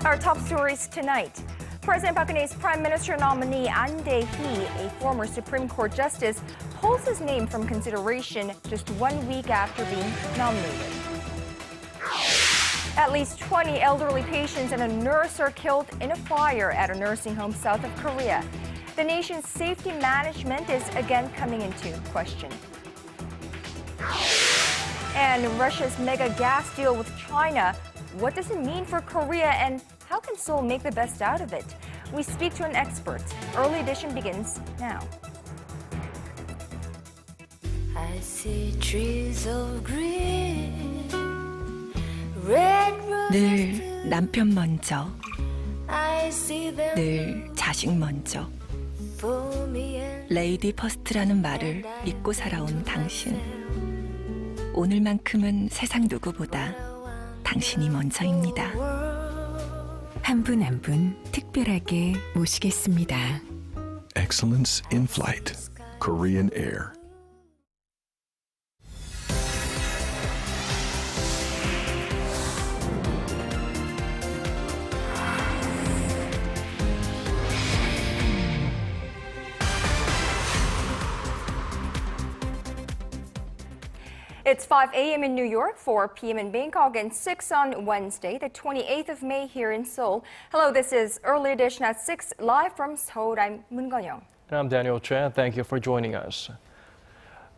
Our top stories tonight. President Park Geun-hye's Prime Minister nominee Ahn Dai-hee, a former Supreme Court justice, pulls his name from consideration just 1 week after being nominated. At least 20 elderly patients and a nurse are killed in a fire at a nursing home south of Korea. The nation's safety management is again coming into question. And Russia's mega gas deal with China. What does it mean for Korea and how can Seoul make the best out of it? We speak to an expert. Early edition begins now. I see trees of green, red 늘 남편 먼저, I see them 늘 자식 먼저. for me and 레이디 퍼스트라는 말을 믿고 살아온 당신. 오늘만큼은 세상 누구보다 당신이 먼저입니다. 한 분 한 분 특별하게 모시겠습니다. Excellence in Flight, Korean Air. It's 5 a.m. in New York, 4 p.m. in Bangkok, and 6 on Wednesday, the 28th of May here in Seoul. Hello, this is Early Edition at 6, live from Seoul. I'm Moon Geon-young. And I'm Daniel Chen. Thank you for joining us.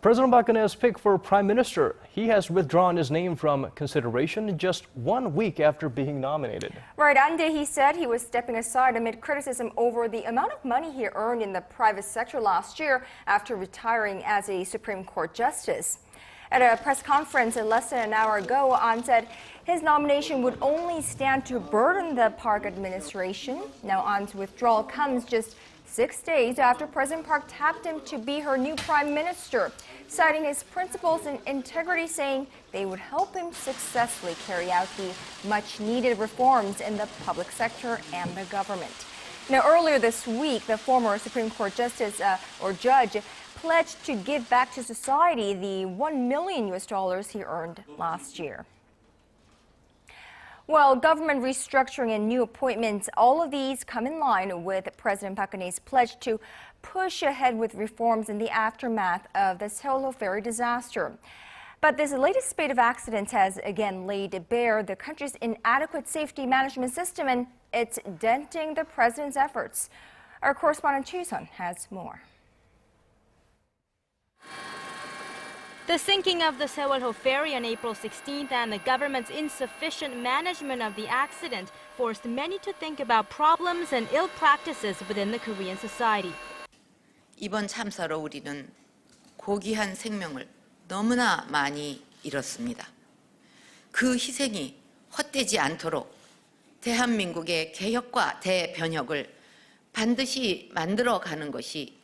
President Park Geun-hye's pick for Prime Minister. He has withdrawn his name from consideration just 1 week after being nominated. Right, Ahn Dai-hee said he was stepping aside amid criticism over the amount of money he earned in the private sector last year after retiring as a Supreme Court justice. At a press conference less than an hour ago, Ahn said his nomination would only stand to burden the Park administration. Now, Ahn's withdrawal comes just 6 days after President Park tapped him to be her new prime minister, citing his principles and integrity, saying they would help him successfully carry out the much-needed reforms in the public sector and the government. Now, earlier this week, the former Supreme Court justice or judge pledged to give back to society the $1 million he earned last year. Well, government restructuring and new appointments, all of these come in line with President Park Geun-hye's pledge to push ahead with reforms in the aftermath of the Seoul ferry disaster. But this latest spate of accidents has again laid bare the country's inadequate safety management system, and it's denting the president's efforts. Our correspondent Choi Sun has more. The sinking of the Seoul ferry on April 16th and the government's insufficient management of the accident forced many to think about problems and ill practices within the Korean society. 이번 참사로 우리는 고귀한 생명을 너무나 많이 잃었습니다. 그 희생이 헛되지 않도록 대한민국의 개혁과 대변혁을 반드시 만들어가는 것이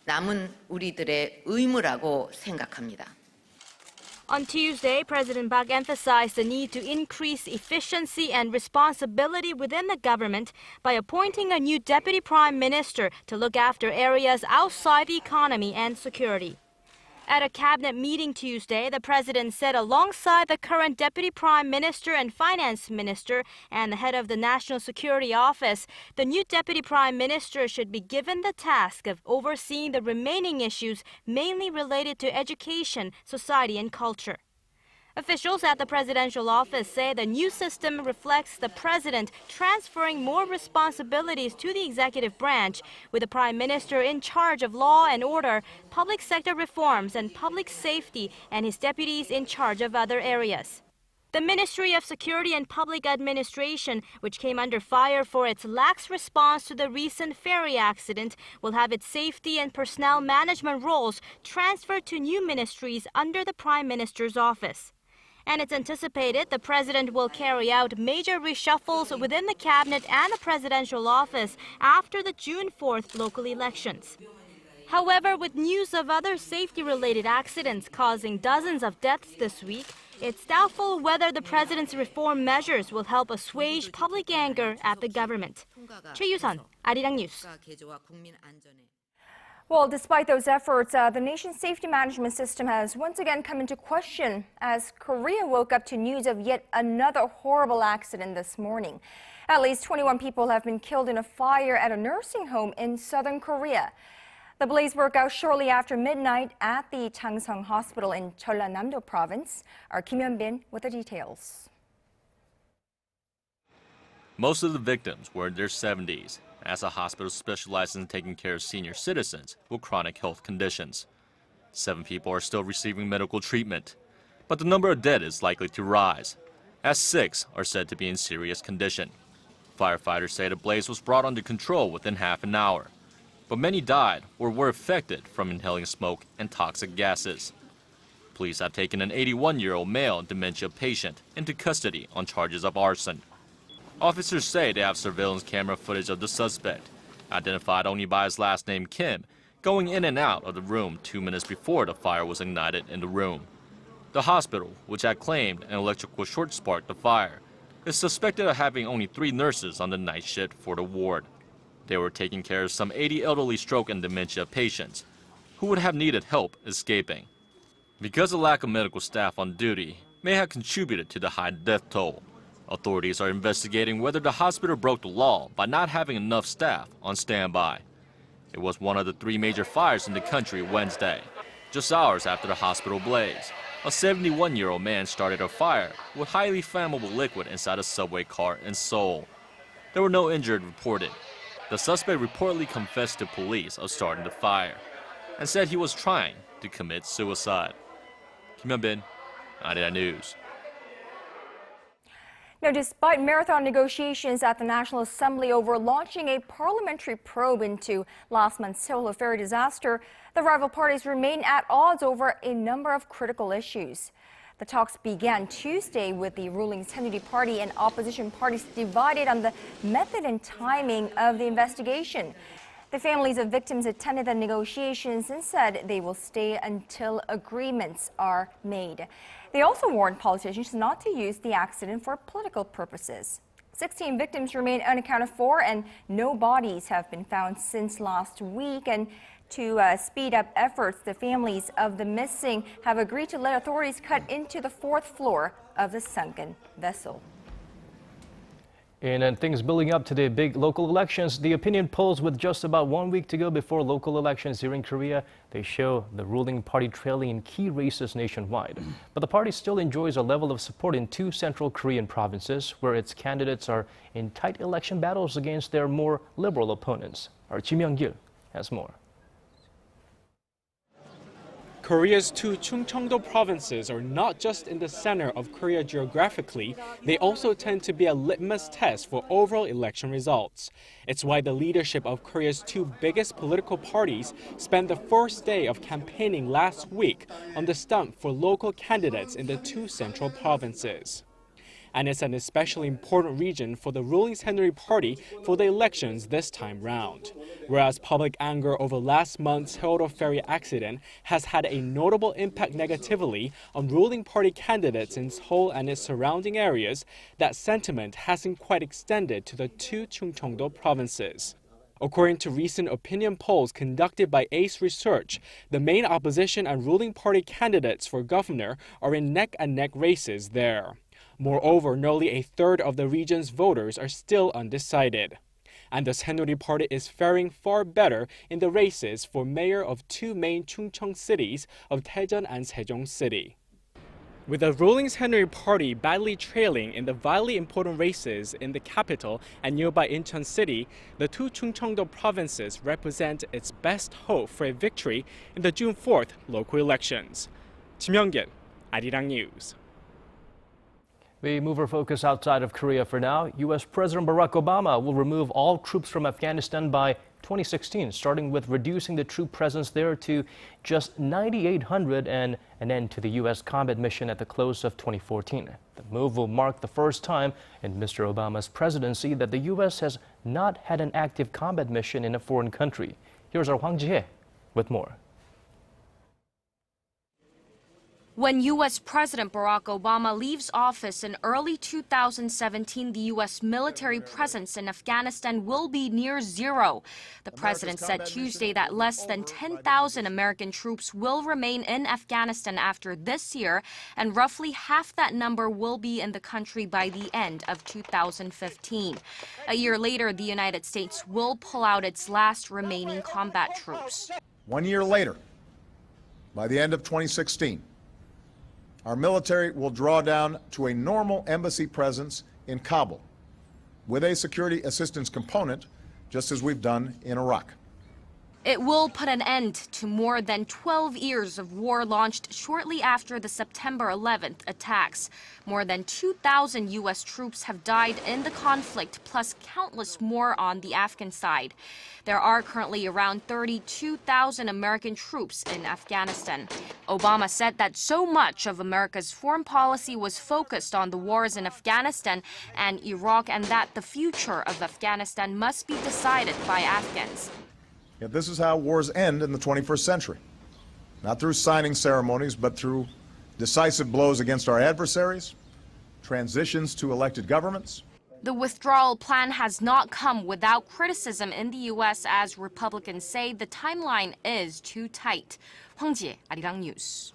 남은 우리들의 의무라고 생각합니다. On Tuesday, President Park emphasized the need to increase efficiency and responsibility within the government by appointing a new deputy prime minister to look after areas outside the economy and security. At a cabinet meeting Tuesday, the president said alongside the current deputy prime minister and finance minister and the head of the National Security Office, the new deputy prime minister should be given the task of overseeing the remaining issues mainly related to education, society, and culture. Officials at the presidential office say the new system reflects the president transferring more responsibilities to the executive branch, with the prime minister in charge of law and order, public sector reforms, and public safety, and his deputies in charge of other areas. The Ministry of Security and Public Administration, which came under fire for its lax response to the recent ferry accident, will have its safety and personnel management roles transferred to new ministries under the prime minister's office. And it's anticipated the president will carry out major reshuffles within the cabinet and the presidential office after the June 4th local elections. However, with news of other safety-related accidents causing dozens of deaths this week, it's doubtful whether the president's reform measures will help assuage public anger at the government. Choi Yu-sun, Arirang News. Well, despite those efforts, the nation's safety management system has once again come into question as Korea woke up to news of yet another horrible accident this morning. At least 21 people have been killed in a fire at a nursing home in southern Korea. The blaze broke out shortly after midnight at the Changsung Hospital in Jeollanam-do province. Our Kim Hyun-bin with the details. Most of the victims were in their 70s, as the hospital specializes in taking care of senior citizens with chronic health conditions. 7 people are still receiving medical treatment, but the number of dead is likely to rise, as 6 are said to be in serious condition. Firefighters say the blaze was brought under control within half an hour, but many died or were affected from inhaling smoke and toxic gases. Police have taken an 81-year-old male dementia patient into custody on charges of arson. Officers say they have surveillance camera footage of the suspect, identified only by his last name Kim, going in and out of the room 2 minutes before the fire was ignited in the room. The hospital, which had claimed an electrical short sparked the fire, is suspected of having only 3 nurses on the night shift for the ward. They were taking care of some 80 elderly stroke and dementia patients who would have needed help escaping. Because the lack of medical staff on duty may have contributed to the high death toll, authorities are investigating whether the hospital broke the law by not having enough staff on standby. It was one of the 3 major fires in the country Wednesday. Just hours after the hospital blaze, a 71-year-old man started a fire with highly flammable liquid inside a subway car in Seoul. There were no injured reported. The suspect reportedly confessed to police of starting the fire and said he was trying to commit suicide. Kim Hyun-bin, Arirang News. Now, despite marathon negotiations at the National Assembly over launching a parliamentary probe into last month's Seoul ferry disaster, the rival parties remain at odds over a number of critical issues. The talks began Tuesday with the ruling Saenuri Party and opposition parties divided on the method and timing of the investigation. The families of victims attended the negotiations and said they will stay until agreements are made. They also warned politicians not to use the accident for political purposes. 16 victims remain unaccounted for and no bodies have been found since last week. And to speed up efforts, the families of the missing have agreed to let authorities cut into the 4th floor of the sunken vessel. And things building up to the big local elections, the opinion polls with just about 1 week to go before local elections here in Korea, they show the ruling party trailing in key races nationwide. But the party still enjoys a level of support in 2 central Korean provinces where its candidates are in tight election battles against their more liberal opponents. Our Ji Myung-gil has more. Korea's 2 Chungcheongdo provinces are not just in the center of Korea geographically, they also tend to be a litmus test for overall election results. It's why the leadership of Korea's 2 biggest political parties spent the first day of campaigning last week on the stump for local candidates in the 2 central provinces. And it's an especially important region for the ruling Saenuri Party for the elections this time round. Whereas public anger over last month's Seoul ferry accident has had a notable impact negatively on ruling party candidates in Seoul and its surrounding areas, that sentiment hasn't quite extended to the 2 Chungcheongdo provinces. According to recent opinion polls conducted by ACE Research, the main opposition and ruling party candidates for governor are in neck-and-neck races there. Moreover, nearly a third of the region's voters are still undecided. And the Saenuri Party is faring far better in the races for mayor of 2 main Chungcheong cities of Daejeon and Sejong City. With the ruling Saenuri Party badly trailing in the vitally important races in the capital and nearby Incheon City, the 2 Chungcheongdo provinces represent its best hope for a victory in the June 4th local elections. Ji Myung-gil, Arirang News. We move our focus outside of Korea for now. U.S. President Barack Obama will remove all troops from Afghanistan by 2016, starting with reducing the troop presence there to just 9,800 and an end to the U.S. combat mission at the close of 2014. The move will mark the first time in Mr. Obama's presidency that the U.S. has not had an active combat mission in a foreign country. Here's our Hwang Ji-hye with more. When U.S. President Barack Obama leaves office in early 2017, the U.S. military presence in Afghanistan will be near zero. The president said Tuesday that less than 10,000 American troops will remain in Afghanistan after this year, and roughly half that number will be in the country by the end of 2015. A year later, the United States will pull out its last remaining combat troops. 1 year later, by the end of 2016, our military will draw down to a normal embassy presence in Kabul with a security assistance component, just as we've done in Iraq. It will put an end to more than 12 years of war launched shortly after the September 11th attacks. More than 2,000 U.S. troops have died in the conflict, plus countless more on the Afghan side. There are currently around 32,000 American troops in Afghanistan. Obama said that so much of America's foreign policy was focused on the wars in Afghanistan and Iraq, and that the future of Afghanistan must be decided by Afghans. Yet this is how wars end in the 21st century. Not through signing ceremonies, but through decisive blows against our adversaries, transitions to elected governments. The withdrawal plan has not come without criticism in the U.S. as Republicans say the timeline is too tight. Hwang Ji-hye, Arirang News.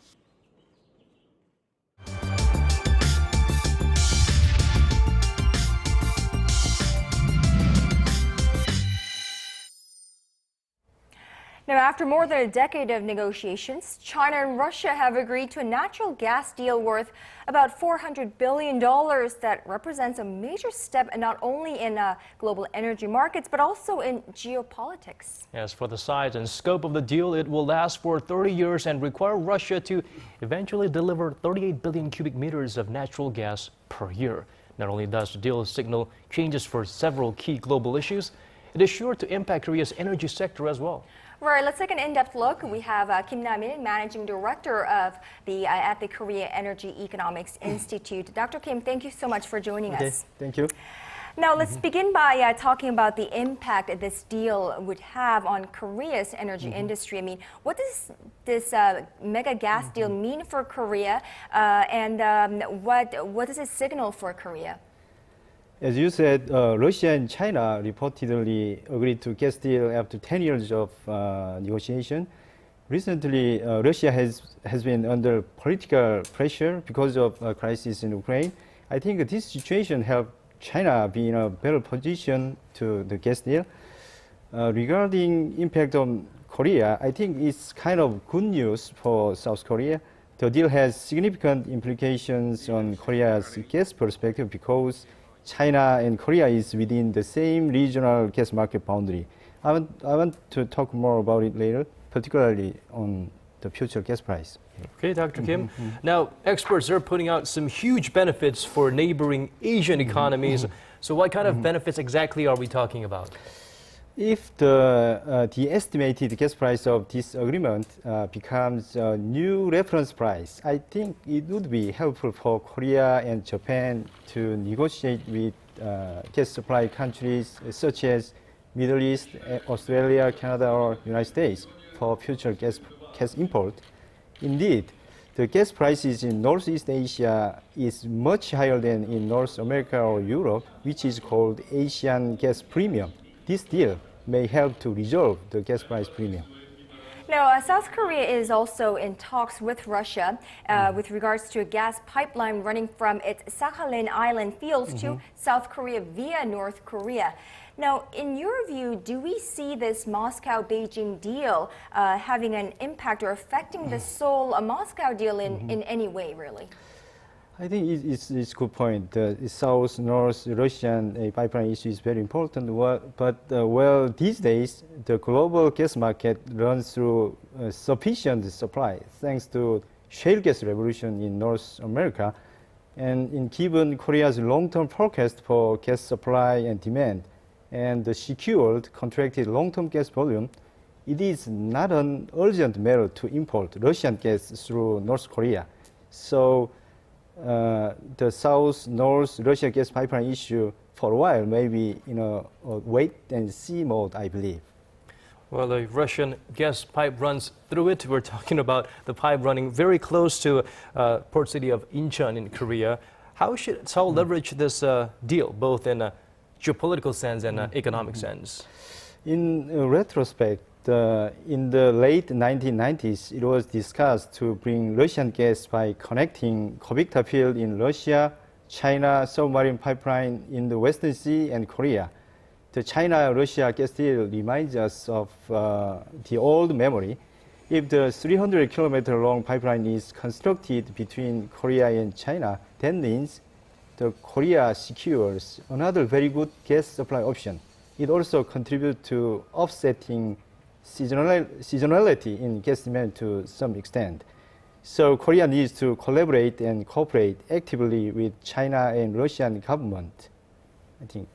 Now, after more than a decade of negotiations, China and Russia have agreed to a natural gas deal worth about $400 billion that represents a major step not only in global energy markets, but also in geopolitics. As for the size and scope of the deal, it will last for 30 years and require Russia to eventually deliver 38 billion cubic meters of natural gas per year. Not only does the deal signal changes for several key global issues, it is sure to impact Korea's energy sector as well. Right, let's take an in-depth look. We have Kim Na-min, Managing Director of at the Korea Energy Economics Institute. Dr. Kim, thank you so much for joining us. Thank you. Now, let's begin by talking about the impact this deal would have on Korea's energy industry. I mean, what does this mega gas deal mean for Korea, and what does it signal for Korea? As you said, Russia and China reportedly agreed to gas deal after 10 years of negotiation. Recently, Russia has been under political pressure because of a crisis in Ukraine. I think this situation helped China be in a better position to the gas deal. Regarding impact on Korea, I think it's kind of good news for South Korea. The deal has significant implications on Korea's gas perspective because China and Korea is within the same regional gas market boundary. I want to talk more about it later, particularly on the future gas price. Okay, Dr. Kim. Now, experts are putting out some huge benefits for neighboring Asian economies. So what kind of benefits exactly are we talking about? If the estimated gas price of this agreement becomes a new reference price, I think it would be helpful for Korea and Japan to negotiate with gas supply countries such as Middle East, Australia, Canada, or United States for future gas import. Indeed, the gas prices in Northeast Asia is much higher than in North America or Europe, which is called Asian gas premium. This deal may help to resolve the gas price premium. Now, South Korea is also in talks with Russia with regards to a gas pipeline running from its Sakhalin Island fields to South Korea via North Korea. Now, in your view, do we see this Moscow-Beijing deal having an impact or affecting the Seoul-Moscow deal in any way, really? I think it's a good point. The South-North Russian pipeline issue is very important. But these days, the global gas market runs through sufficient supply thanks to shale gas revolution in North America. And given Korea's long-term forecast for gas supply and demand, and the secured contracted long-term gas volume, it is not an urgent matter to import Russian gas through North Korea. So the South-North Russia gas pipeline issue for a while may be in a wait-and-see mode, I believe. Well, the Russian gas pipe runs through it. We're talking about the pipe running very close to port city of Incheon in Korea. How should Seoul leverage this deal, both in a geopolitical sense and economic sense? In retrospect, in the late 1990s, it was discussed to bring Russian gas by connecting Kobikta field in Russia, China submarine pipeline in the Western Sea, and Korea. The China-Russia gas deal reminds us of the old memory. If the 300-kilometer long pipeline is constructed between Korea and China, that means the Korea secures another very good gas supply option. It also contributes to offsetting seasonality in gas demand to some extent. So Korea needs to collaborate and cooperate actively with China and Russian government, I think.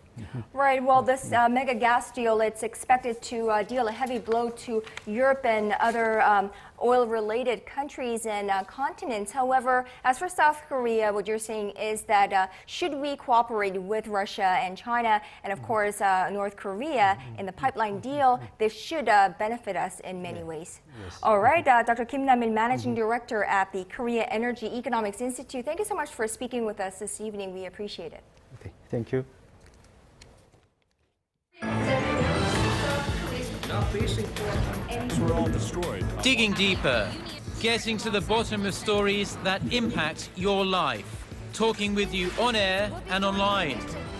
Right. Well, this mega gas deal, it's expected to deal a heavy blow to Europe and other oil-related countries and continents. However, as for South Korea, what you're saying is that should we cooperate with Russia and China and, of course, North Korea in the pipeline deal, this should benefit us in many ways. Yes. All right. Dr. Kim Nam-in, Managing Director at the Korea Energy Economics Institute, thank you so much for speaking with us this evening. We appreciate it. Okay. Thank you. Were all destroyed. Digging deeper, getting to the bottom of stories that impact your life, talking with you on air and online,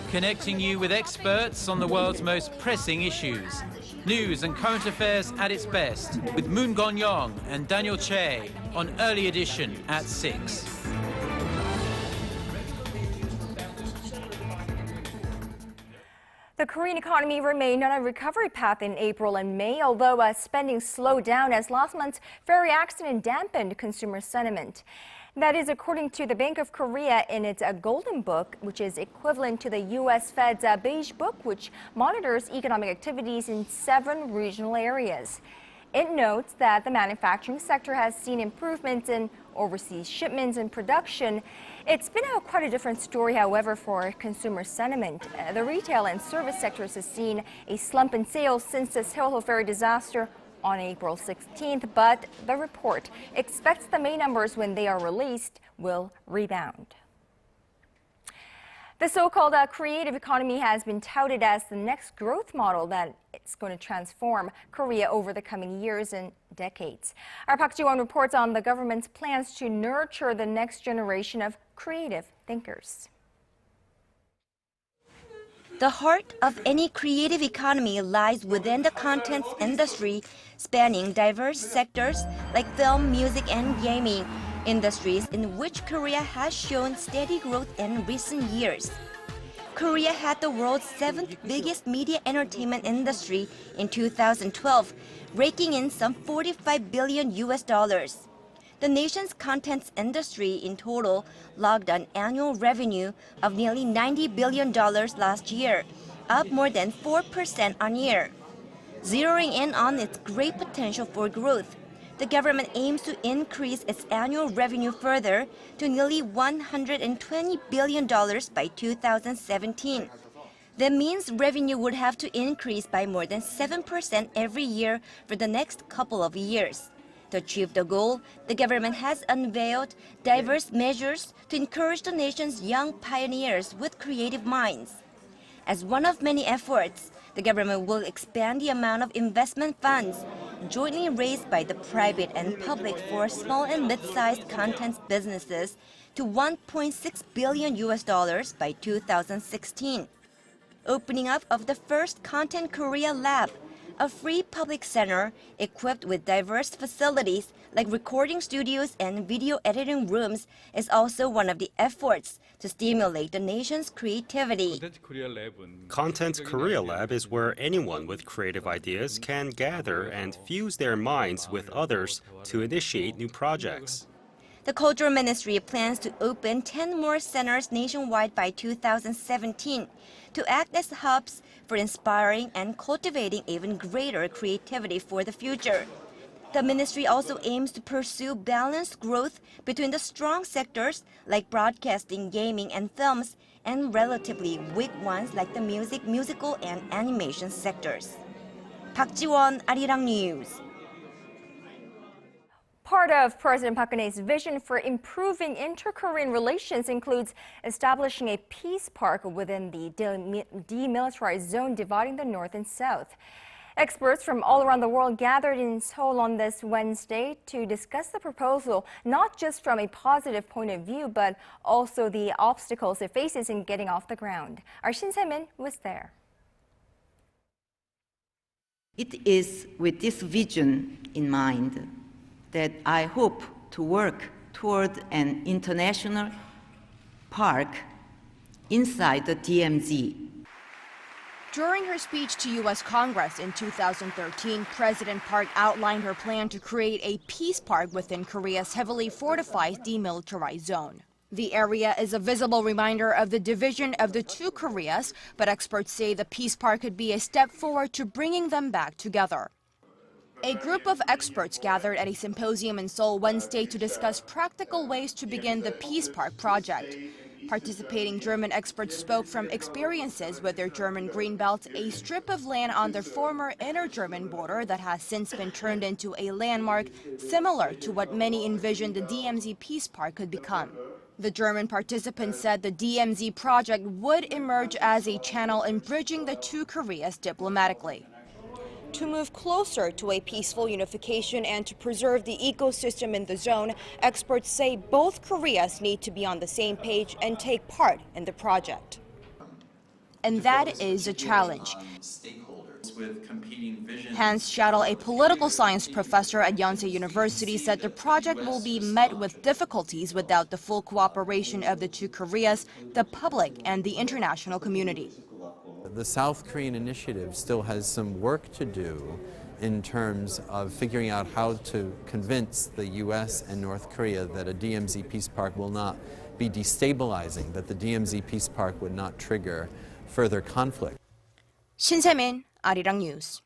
connecting you with experts on the world's most pressing issues. News and current affairs at its best with Moon Gon-young and Daniel Che on Early Edition at 6. The Korean economy remained on a recovery path in April and May, although spending slowed down as last month's ferry accident dampened consumer sentiment. That is according to the Bank of Korea in its Golden Book, which is equivalent to the U.S. Fed's Beige Book, which monitors economic activities in 7 regional areas. It notes that the manufacturing sector has seen improvements in overseas shipments and production. It's been quite a different story, however, for consumer sentiment. The retail and service sectors have seen a slump in sales since the Seoul ferry disaster on April 16th, but the report expects the May numbers, when they are released, will rebound. The so-called creative economy has been touted as the next growth model that it's going to transform Korea over the coming years and decades. Our Park Ji-won reports on the government's plans to nurture the next generation of creative thinkers. The heart of any creative economy lies within the contents industry, spanning diverse sectors like film, music, and gaming, industries in which Korea has shown steady growth in recent years. Korea had the world's 7th biggest media entertainment industry in 2012, raking in some $45 billion. The nation's contents industry in total logged an annual revenue of nearly $90 billion last year, up more than 4% on year. Zeroing in on its great potential for growth, the government aims to increase its annual revenue further to nearly $120 billion by 2017. That means revenue would have to increase by more than 7% every year for the next couple of years. To achieve the goal, the government has unveiled diverse measures to encourage the nation's young pioneers with creative minds. As one of many efforts, the government will expand the amount of investment funds jointly raised by the private and public for small and mid-sized content businesses to $1.6 billion by 2016. Opening up of the first Content Korea Lab, a free public center equipped with diverse facilities like recording studios and video editing rooms, is also one of the efforts to stimulate the nation's creativity. Content Korea Lab is where anyone with creative ideas can gather and fuse their minds with others to initiate new projects. The Cultural Ministry plans to open 10 more centers nationwide by 2017 to act as hubs for inspiring and cultivating even greater creativity for the future. The ministry also aims to pursue balanced growth between the strong sectors like broadcasting, gaming, and films, and relatively weak ones like the music, musical, and animation sectors. Park Ji-won, Arirang News. Part of President Park Geun-hye's vision for improving inter-Korean relations includes establishing a peace park within the demilitarized zone dividing the North and South. Experts from all around the world gathered in Seoul on this Wednesday to discuss the proposal, not just from a positive point of view, but also the obstacles it faces in getting off the ground. Our Shin Se-min was there. It is with this vision in mind that I hope to work toward an international park inside the DMZ. During her speech to U.S. Congress in 2013, President Park outlined her plan to create a peace park within Korea's heavily fortified demilitarized zone. The area is a visible reminder of the division of the two Koreas, but experts say the peace park could be a step forward to bringing them back together. A group of experts gathered at a symposium in Seoul Wednesday to discuss practical ways to begin the Peace Park project. Participating German experts spoke from experiences with their German Greenbelt, a strip of land on the former inner German border that has since been turned into a landmark similar to what many envisioned the DMZ Peace Park could become. The German participants said the DMZ project would emerge as a channel in bridging the two Koreas diplomatically. To move closer to a peaceful unification and to preserve the ecosystem in the zone, experts say both Koreas need to be on the same page and take part in the project. And that is a challenge. Hans Schadl, a political science professor at Yonsei University, said the project will be met with difficulties without the full cooperation of the two Koreas, the public, and the international community. The South Korean initiative still has some work to do in terms of figuring out how to convince the U.S. and North Korea that a DMZ peace park will not be destabilizing, that the DMZ peace park would not trigger further conflict. Shin Se-min, Arirang News.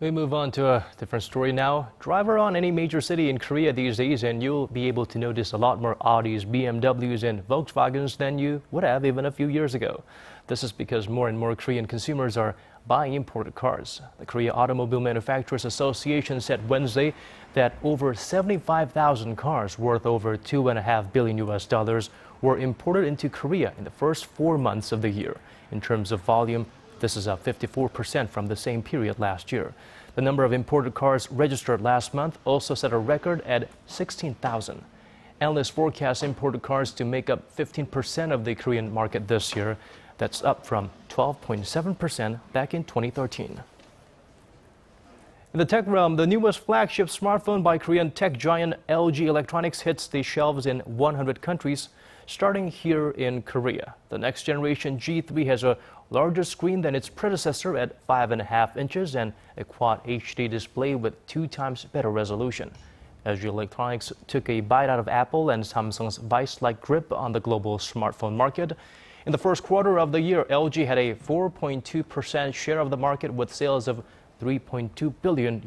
We move on to a different story now. Drive around any major city in Korea these days and you'll be able to notice a lot more Audis, BMWs and Volkswagens than you would have even a few years ago. This is because more and more Korean consumers are buying imported cars. The Korea Automobile Manufacturers Association said Wednesday that over 75,000 cars worth over $2.5 billion were imported into Korea in the first 4 months of the year. In terms of volume, this is up 54% from the same period last year. The number of imported cars registered last month also set a record at 16,000. Analysts forecast imported cars to make up 15% of the Korean market this year. That's up from 12.7% back in 2013. In the tech realm, the newest flagship smartphone by Korean tech giant LG Electronics hits the shelves in 100 countries, starting here in Korea. The next generation G3 has a larger screen than its predecessor at 5.5 inches and a Quad HD display with 2 times better resolution. LG Electronics took a bite out of Apple and Samsung's vice-like grip on the global smartphone market. In the first quarter of the year, LG had a 4.2% share of the market with sales of $3.2 billion.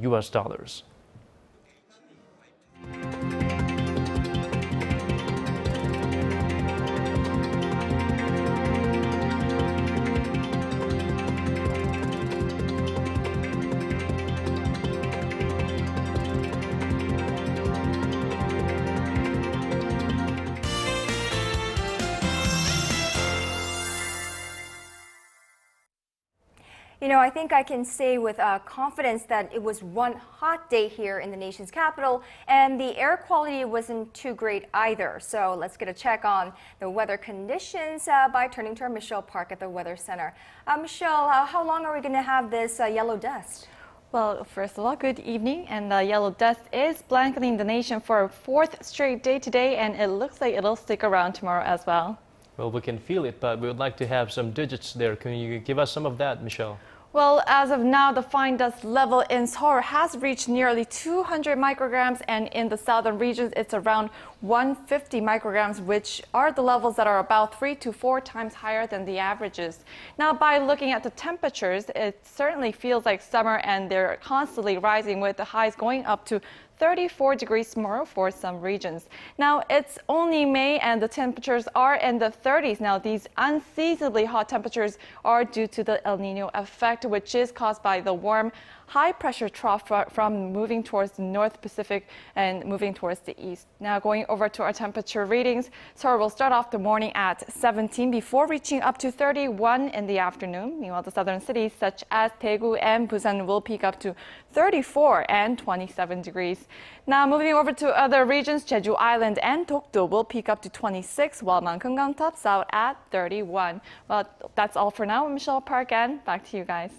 You know, I think I can say with confidence that it was one hot day here in the nation's capital, and the air quality wasn't too great either. So let's get a check on the weather conditions by turning to our Michelle Park at the Weather Center. Michelle, how long are we going to have this yellow dust? Well, first of all, good evening. And the yellow dust is blanketing the nation for a 4th straight day today, and it looks like it'll stick around tomorrow as well. Well, we can feel it, but we would like to have some digits there. Can you give us some of that, Michelle? Well, as of now, the fine dust level in Seoul has reached nearly 200 micrograms, and in the southern regions, it's around 150 micrograms, which are the levels that are about 3 to 4 times higher than the averages. Now, by looking at the temperatures, it certainly feels like summer, and they're constantly rising with the highs going up to 34 degrees tomorrow for some regions. Now, it's only May and the temperatures are in the 30s. Now, these unseasonably hot temperatures are due to the El Nino effect, which is caused by the warm high-pressure trough from moving towards the North Pacific and moving towards the east. Now, going over to our temperature readings, Seoul will start off the morning at 17 before reaching up to 31 in the afternoon. Meanwhile, the southern cities such as Daegu and Busan will peak up to 34 and 27 degrees. Now, moving over to other regions, Jeju Island and Dokdo will peak up to 26, while Mankungang tops out at 31. Well, that's all for now. Michelle, Park, and back to you guys.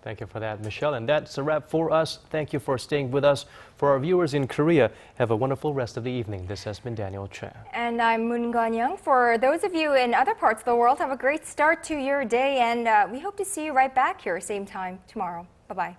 Thank you for that, Michelle. And that's a wrap for us. Thank you for staying with us. For our viewers in Korea, have a wonderful rest of the evening. This has been Daniel Chang. And I'm Moon Gan-young. For those of you in other parts of the world, have a great start to your day. And we hope to see you right back here, same time tomorrow. Bye-bye.